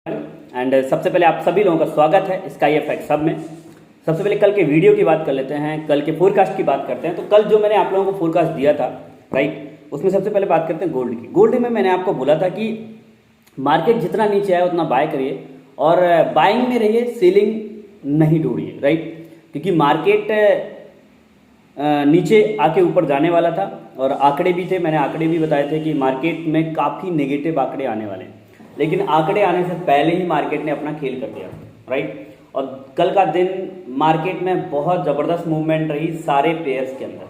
And सबसे पहले आप सभी लोगों का स्वागत है स्काई एफएक्स हब में। सबसे पहले कल के वीडियो की बात कर लेते हैं, कल के फोरकास्ट की बात करते हैं। तो कल जो मैंने आप लोगों को फोरकास्ट दिया था, राइट, उसमें सबसे पहले बात करते हैं गोल्ड की। गोल्ड में मैंने आपको बोला था कि मार्केट जितना नीचे आए उतना बाय करिए और बाइंग में रहिए, सेलिंग नहीं ढूंढिए, राइट, क्योंकि मार्केट नीचे आके ऊपर जाने वाला था और आंकड़े भी थे, मैंने आंकड़े भी बताए थे कि मार्केट में काफ़ी नेगेटिव आंकड़े आने वाले हैं, लेकिन आंकड़े आने से पहले ही मार्केट ने अपना खेल कर दिया, राइट। और कल का दिन मार्केट में बहुत ज़बरदस्त मूवमेंट रही सारे पेयर्स के अंदर,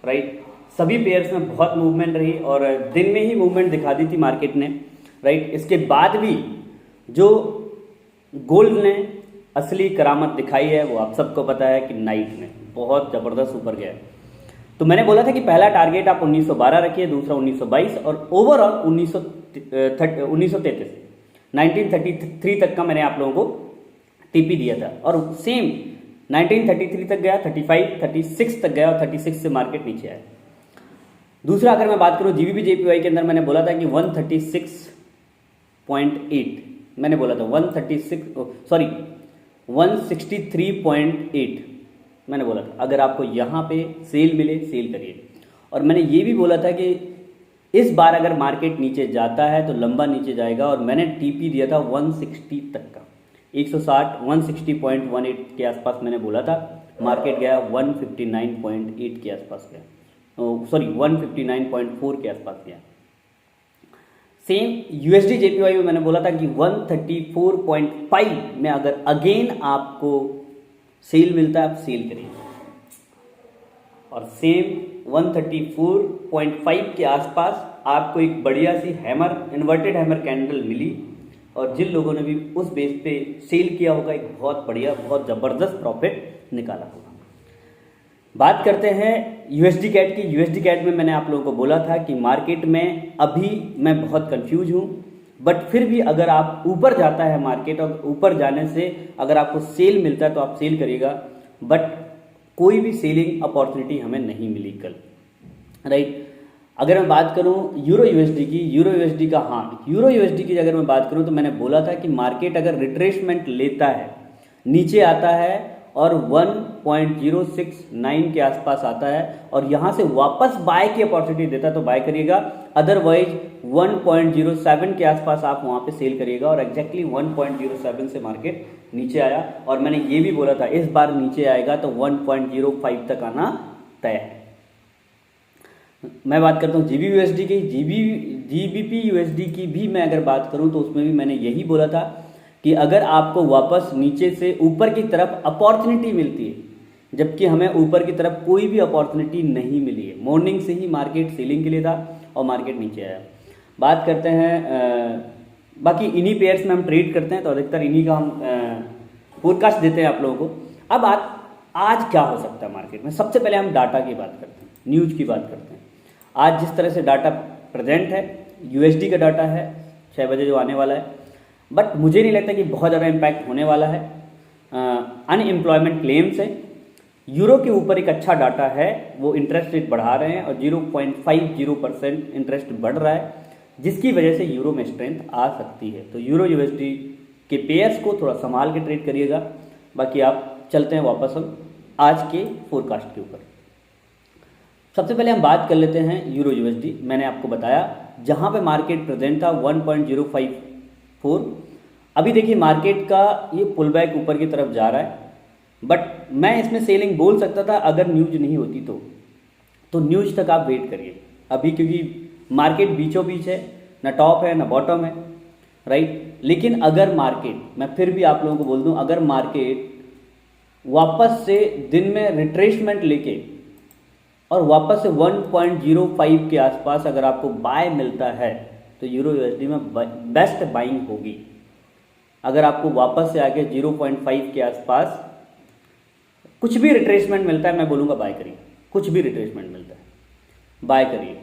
राइट, सभी पेयर्स में बहुत मूवमेंट रही और दिन में ही मूवमेंट दिखा दी थी मार्केट ने, राइट। इसके बाद भी जो गोल्ड ने असली करामत दिखाई है वो आप सबको पता है कि नाइट में बहुत ज़बरदस्त ऊपर गया है। तो मैंने बोला था कि पहला टारगेट आप 1912 रखिए, दूसरा 1922 और ओवरऑल 1933 तक का मैंने आप लोगों को टीपी दिया था और सेम 1933 तक गया, 35, 36 तक गया और 36 से मार्केट नीचे आया। दूसरा अगर मैं बात करूं जीबीपी जेपीवाई के अंदर मैंने बोला था कि 163.8 मैंने बोला था 163.8 मैंने बोला था अगर आपको यहाँ पे सेल मिले सेल करिए। और मैंने ये भी बोला था कि इस बार अगर मार्केट नीचे जाता है तो लंबा नीचे जाएगा और मैंने टीपी दिया था 160 तक का, 160.18 के आसपास मैंने बोला था। मार्केट गया 159.8 के आसपास गया, 159.4 के आसपास गया। सेम यूएसडी जेपीवाई में मैंने बोला था कि 134.5 में अगर अगेन आपको सेल मिलता है आप सेल करिए और सेम 134.5 के आसपास आपको एक बढ़िया सी हैमर, इन्वर्टेड हैमर कैंडल मिली और जिन लोगों ने भी उस बेस पे सेल किया होगा एक बहुत बढ़िया, बहुत ज़बरदस्त प्रॉफिट निकाला होगा। बात करते हैं यूएसडी कैट की। यूएसडी कैट में मैंने आप लोगों को बोला था कि मार्केट में अभी मैं बहुत कंफ्यूज हूँ, बट फिर भी अगर आप ऊपर जाता है मार्केट और ऊपर जाने से अगर आपको सेल मिलता है तो आप सेल करिएगा, बट कोई भी सेलिंग अपॉर्चुनिटी हमें नहीं मिली कल, राइट। अगर मैं बात करूं यूरो यूएसडी की, यूरो यूएसडी का, हाँ, यूरो यूएसडी की अगर मैं बात करूं तो मैंने बोला था कि मार्केट अगर रिट्रेसमेंट लेता है, नीचे आता है और 1.069 के आसपास आता है और यहाँ से वापस बाय की अपॉर्चुनिटी देता है तो बाय करिएगा, अदरवाइज 1.07 के आसपास आप वहाँ पे सेल करिएगा। और एग्जैक्टली 1.07 से मार्केट नीचे आया और मैंने ये भी बोला था इस बार नीचे आएगा तो 1.05 तक आना तय है। मैं बात करता हूँ जीबी यूएसडी की, जीबीपी यूएसडी की भी मैं अगर बात करूँ तो उसमें भी मैंने यही बोला था कि अगर आपको वापस नीचे से ऊपर की तरफ अपॉर्चुनिटी मिलती है, जबकि हमें ऊपर की तरफ कोई भी अपॉर्चुनिटी नहीं मिली है। मॉर्निंग से ही मार्केट सेलिंग के लिए था और मार्केट नीचे आया। बात करते हैं बाकी इन्हीं पेयर्स में हम ट्रेड करते हैं तो अधिकतर इन्हीं का हम फोरकास्ट देते हैं आप लोगों को। अब आज क्या हो सकता है मार्केट में, सबसे पहले हम डाटा की बात करते हैं, न्यूज़ की बात करते हैं। आज जिस तरह से डाटा प्रेजेंट है, यूएसडी का डाटा है 6 बजे जो आने वाला है, बट मुझे नहीं लगता कि बहुत ज़्यादा इम्पैक्ट होने वाला है। अनएम्प्लॉयमेंट क्लेम्स है, यूरो के ऊपर एक अच्छा डाटा है, वो इंटरेस्ट रेट बढ़ा रहे हैं और 0.50% इंटरेस्ट बढ़ रहा है, जिसकी वजह से यूरो में स्ट्रेंथ आ सकती है। तो यूरो यूएसडी के पेयर्स को थोड़ा संभाल के ट्रेड करिएगा। बाकी आप चलते हैं वापस हम आज के फोरकास्ट के ऊपर। सबसे पहले हम बात कर लेते हैं यूरो यूएसडी। मैंने आपको बताया जहाँ पे मार्केट प्रेजेंट था 1.054। अभी देखिए मार्केट का ये पुल बैक ऊपर की तरफ जा रहा है, बट मैं इसमें सेलिंग बोल सकता था अगर न्यूज नहीं होती तो न्यूज तक आप वेट करिए अभी, क्योंकि मार्केट बीचों बीच है, ना टॉप है ना बॉटम है, राइट। लेकिन अगर मार्केट, मैं फिर भी आप लोगों को बोल दूं, अगर मार्केट वापस से दिन में रिट्रेसमेंट लेके और वापस से 1.05 के आसपास अगर आपको बाय मिलता है तो यूरो यूएसडी में बेस्ट बाइंग होगी। अगर आपको वापस से आके 0.5 के आसपास कुछ भी रिट्रेसमेंट मिलता है, मैं बोलूँगा बाय करिए। कुछ भी रिट्रेसमेंट मिलता है बाय करिए।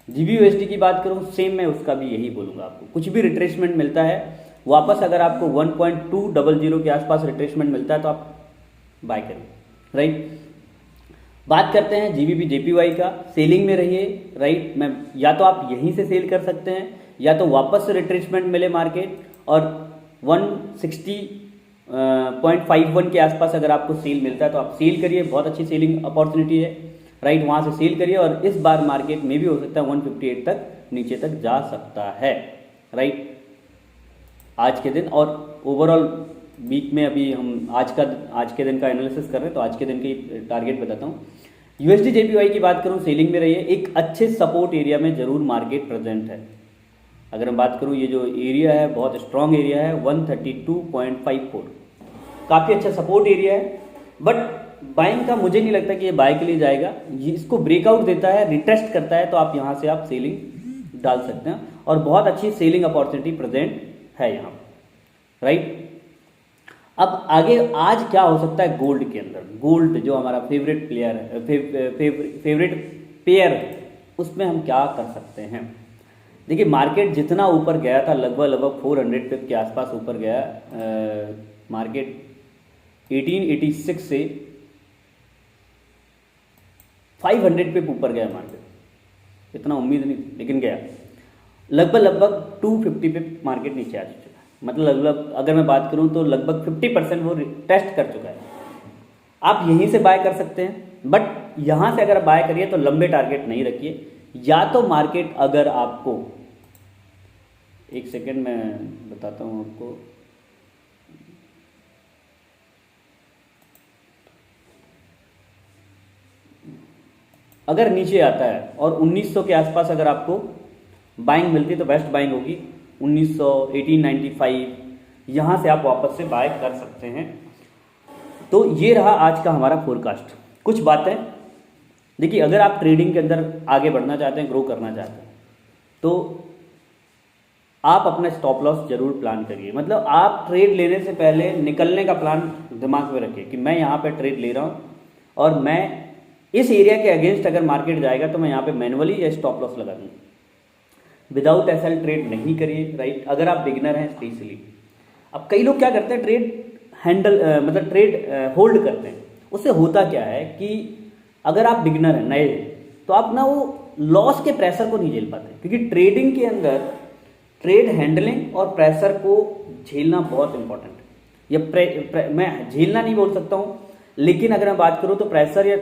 जीबी यूएसडी की बात करूँ सेम, मैं उसका भी यही बोलूँगा, आपको कुछ भी रिट्रेसमेंट मिलता है वापस, अगर आपको 1.200 के आसपास रिट्रेसमेंट मिलता है तो आप बाय करिए, राइट। बात करते हैं जीबीपी जेपीवाई का, सेलिंग में रहिए, राइट। मैं या तो आप यहीं से सेल कर सकते हैं या तो वापस से रिट्रेसमेंट मिले मार्केट और 160.51 के आसपास अगर आपको सेल मिलता है तो आप सेल करिए, बहुत अच्छी सेलिंग अपॉर्चुनिटी है, राइट। वहाँ से सेल करिए और इस बार मार्केट में भी हो सकता है 158 तक नीचे तक जा सकता है, राइट, आज के दिन। और ओवरऑल वीक में अभी हम आज के दिन का एनालिसिस कर रहे हैं, तो आज के दिन की टारगेट बताता हूँ। यूएसडी जेपीवाई की बात करूँ, सेलिंग में रही है, एक अच्छे सपोर्ट एरिया में जरूर मार्केट प्रेजेंट है। अगर मैं बात करूँ, ये जो एरिया है बहुत स्ट्रॉन्ग एरिया है, 132.54, काफ़ी अच्छा सपोर्ट एरिया है, बट बाइंग का मुझे नहीं लगता कि ये बाय के लिए जाएगा। ये इसको ब्रेकआउट देता है, रिटेस्ट करता है, तो आप यहाँ से आप सेलिंग डाल सकते हैं और बहुत अच्छी सेलिंग अपॉर्चुनिटी प्रेजेंट है यहाँ, राइट। अब आगे आज क्या हो सकता है गोल्ड के अंदर, गोल्ड जो हमारा फेवरेट प्लेयर है, फेवरेट पेयर है, उसमें हम क्या कर सकते हैं। देखिए मार्केट जितना ऊपर गया था, लगभग 400 पिप के आसपास ऊपर गया, मार्केट 1886 से 500 पिप ऊपर गया मार्केट, इतना उम्मीद नहीं थी लेकिन गया। लगभग 250 पिप मार्केट नीचे आ चुका है, मतलब अगर मैं बात करूं तो लगभग 50% वो टेस्ट कर चुका है। आप यहीं से बाय कर सकते हैं, बट यहां से अगर बाय करिए तो लंबे टारगेट नहीं रखिए। या तो मार्केट अगर आपको, एक सेकेंड मैं बताता हूं आपको, अगर नीचे आता है और 1900 के आसपास अगर आपको बाइंग मिलती है तो बेस्ट बाइंग होगी 1900, 1895, यहाँ से आप वापस से बाय कर सकते हैं। तो ये रहा आज का हमारा फोरकास्ट। कुछ बातें देखिए, अगर आप ट्रेडिंग के अंदर आगे बढ़ना चाहते हैं, ग्रो करना चाहते हैं, तो आप अपना स्टॉप लॉस जरूर प्लान करिए। मतलब आप ट्रेड लेने से पहले निकलने का प्लान दिमाग में रखिए कि मैं यहाँ पे ट्रेड ले रहा हूँ और मैं इस एरिया के अगेंस्ट अगर मार्केट जाएगा तो मैं यहाँ पे मैनुअली या स्टॉप लॉस लगा दूँगा। विदाउट एसएल ट्रेड नहीं करिए, राइट, अगर आप बिगिनर हैं स्पेशली। अब कई लोग क्या करते हैं, ट्रेड ट्रेड होल्ड करते हैं। उससे होता क्या है कि अगर आप बिगिनर हैं, नए, तो आप ना वो लॉस के प्रेशर को नहीं झेल पाते, क्योंकि ट्रेडिंग के अंदर ट्रेड हैंडलिंग और प्रेशर को झेलना बहुत इंपॉर्टेंट है। मैं झेलना नहीं बोल सकता हूँ, लेकिन अगर मैं बात करूँ तो प्रेशर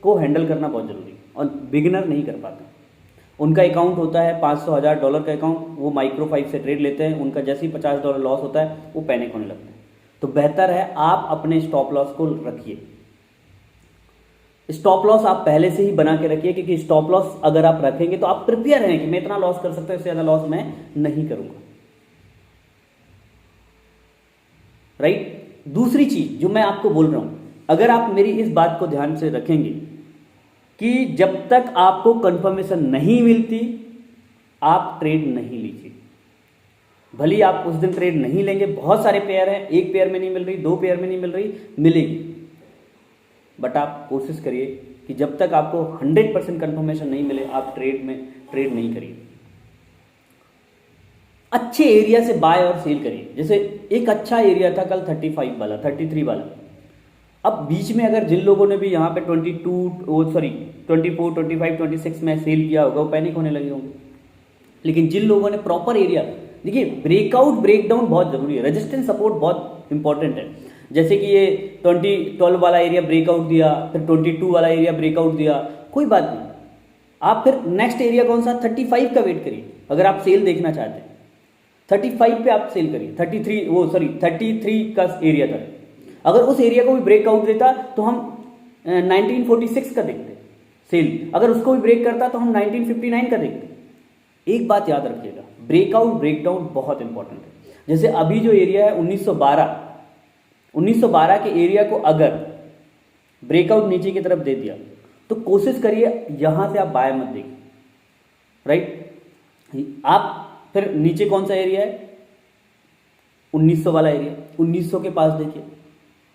को हैंडल करना बहुत जरूरी है, और बिगिनर नहीं कर पाते। उनका अकाउंट होता है $500,000 का अकाउंट, वो माइक्रो 5 से ट्रेड लेते हैं, उनका जैसे ही $50 लॉस होता है वो पैनिक होने लगते हैं। तो बेहतर है आप अपने स्टॉप लॉस को रखिए। स्टॉप लॉस आप पहले से ही बना के रखिए, क्योंकि स्टॉप लॉस अगर आप रखेंगे तो आप प्रिपेयर हैं कि मैं इतना लॉस कर सकता हूं, इससे ज्यादा लॉस मैं नहीं करूंगा, राइट। दूसरी चीज जो मैं आपको बोल रहा हूं, अगर आप मेरी इस बात को ध्यान से रखेंगे कि जब तक आपको कंफर्मेशन नहीं मिलती आप ट्रेड नहीं लीजिए। भले आप उस दिन ट्रेड नहीं लेंगे, बहुत सारे पेयर हैं, एक पेयर में नहीं मिल रही, 2 पेयर में नहीं मिल रही, मिलेगी, बट आप कोशिश करिए कि जब तक आपको 100% कंफर्मेशन नहीं मिले आप ट्रेड नहीं करिए। अच्छे एरिया से बाय और सेल करिए। जैसे एक अच्छा एरिया था कल 35 वाला, 33 वाला। अब बीच में अगर जिन लोगों ने भी यहाँ पे 24, 25, 26 में सेल किया होगा वो पैनिक होने लगे होंगे, लेकिन जिन लोगों ने प्रॉपर एरिया, देखिए ब्रेकआउट ब्रेकडाउन बहुत जरूरी है, रेजिस्टेंस सपोर्ट बहुत इंपॉर्टेंट है। जैसे कि ये 12 वाला एरिया ब्रेकआउट दिया, फिर 22 वाला एरिया ब्रेकआउट दिया, कोई बात नहीं, आप फिर नेक्स्ट एरिया कौन सा 35 का वेट करिए। अगर आप सेल देखना चाहते हैं 35 पे आप सेल करिए, 33 का एरिया था, अगर उस एरिया को भी ब्रेकआउट देता तो हम 1946 का देखते सेल, अगर उसको भी ब्रेक करता तो हम 1959 का देखते। एक बात याद रखिएगा, ब्रेकआउट ब्रेकडाउन बहुत इंपॉर्टेंट है। जैसे अभी जो एरिया है 1912 के एरिया को अगर ब्रेकआउट नीचे की तरफ दे दिया तो कोशिश करिए यहां से आप बाय मत देखिए, राइट। आप फिर नीचे कौन सा एरिया है, 1900 वाला एरिया, 1900 के पास देखिए।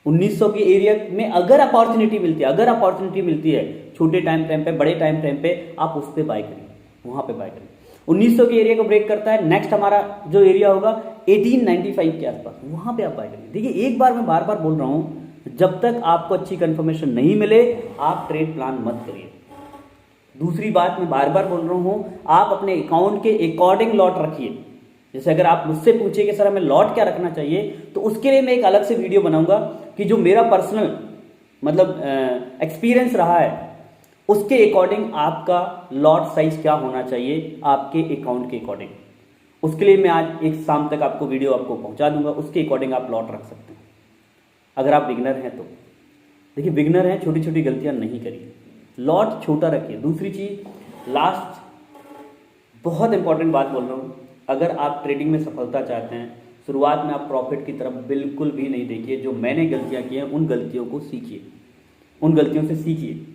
1900 के एरिया में अगर अपॉर्चुनिटी मिलती है छोटे टाइम फ्रेम पे, बड़े टाइम फ्रेम पे, आप उस पर बाय करिए, वहां पे बाय करिए। 1900 के एरिया को ब्रेक करता है, नेक्स्ट हमारा जो एरिया होगा 1895 के आसपास, वहां पे आप बाय करिए। देखिए एक बार मैं बार बार बोल रहा हूं, जब तक आपको अच्छी कंफर्मेशन नहीं मिले आप ट्रेड प्लान मत करिए। दूसरी बात मैं बार बार बोल रहा हूं, आप अपने अकाउंट के अकॉर्डिंग लॉट रखिए, जैसे अगर आप मुझसे पूछे कि सर हमें लॉट क्या रखना चाहिए, तो उसके लिए मैं एक अलग से वीडियो बनाऊंगा कि जो मेरा पर्सनल मतलब एक्सपीरियंस रहा है उसके अकॉर्डिंग आपका लॉट साइज क्या होना चाहिए आपके अकाउंट के अकॉर्डिंग। उसके लिए मैं आज एक शाम तक आपको वीडियो आपको पहुंचा दूंगा, उसके अकॉर्डिंग आप लॉट रख सकते हैं अगर आप बिगनर हैं तो। देखिए बिगनर हैं, छोटी छोटी गलतियां नहीं करिए, लॉट छोटा रखिए। दूसरी चीज लास्ट बहुत इंपॉर्टेंट बात बोल रहा हूँ, अगर आप ट्रेडिंग में सफलता चाहते हैं शुरुआत में आप प्रॉफिट की तरफ बिल्कुल भी नहीं देखिए। जो मैंने गलतियां की हैं उन गलतियों को सीखिए, उन गलतियों से सीखिए।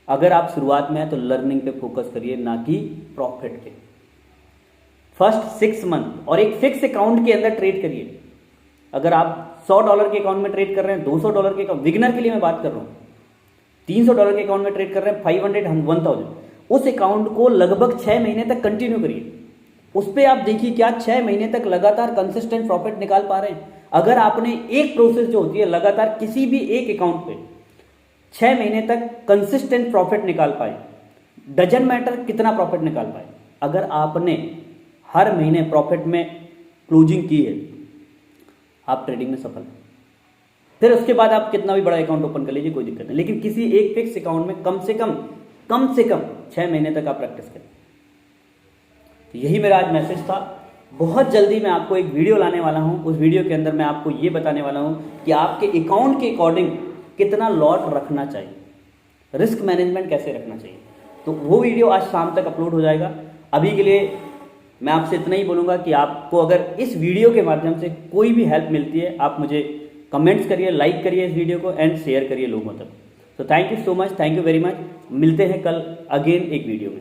अगर आप शुरुआत में हैं तो लर्निंग पे फोकस करिए, ना कि प्रॉफिट पे। फर्स्ट 6 मंथ और एक फिक्स अकाउंट के अंदर ट्रेड करिए। अगर आप $100 के अकाउंट में ट्रेड कर रहे हैं, $200 के अकाउंट, बिगनर के लिए मैं बात कर रहा हूँ, $300 के अकाउंट में ट्रेड कर रहे हैं, 500, 1000, उस अकाउंट को लगभग 6 महीने तक कंटिन्यू करिए। उस पर आप देखिए क्या 6 महीने तक लगातार कंसिस्टेंट प्रॉफिट निकाल पा रहे हैं। अगर आपने एक प्रोसेस जो होती है लगातार किसी भी एक अकाउंट पे 6 महीने तक कंसिस्टेंट प्रॉफिट निकाल पाए, डजंट मैटर कितना प्रॉफिट निकाल पाए, अगर आपने हर महीने प्रॉफिट में क्लोजिंग की है, आप ट्रेडिंग में सफल हैं। फिर उसके बाद आप कितना भी बड़ा अकाउंट ओपन कर लीजिए, कोई दिक्कत नहीं, लेकिन किसी एक फिक्स अकाउंट में कम से कम 6 महीने तक आप प्रैक्टिस करें। तो यही मेरा आज मैसेज था। बहुत जल्दी मैं आपको एक वीडियो लाने वाला हूं, उस वीडियो के अंदर मैं आपको ये बताने वाला हूं कि आपके अकाउंट के अकॉर्डिंग कितना लॉट रखना चाहिए, रिस्क मैनेजमेंट कैसे रखना चाहिए। तो वो वीडियो आज शाम तक अपलोड हो जाएगा। अभी के लिए मैं आपसे इतना ही बोलूँगा कि आपको अगर इस वीडियो के माध्यम से कोई भी हेल्प मिलती है, आप मुझे कमेंट्स करिए, लाइक करिए इस वीडियो को एंड शेयर करिए लोगों तक। तो thank you so much, thank you very much. मिलते हैं कल अगेन एक वीडियो में।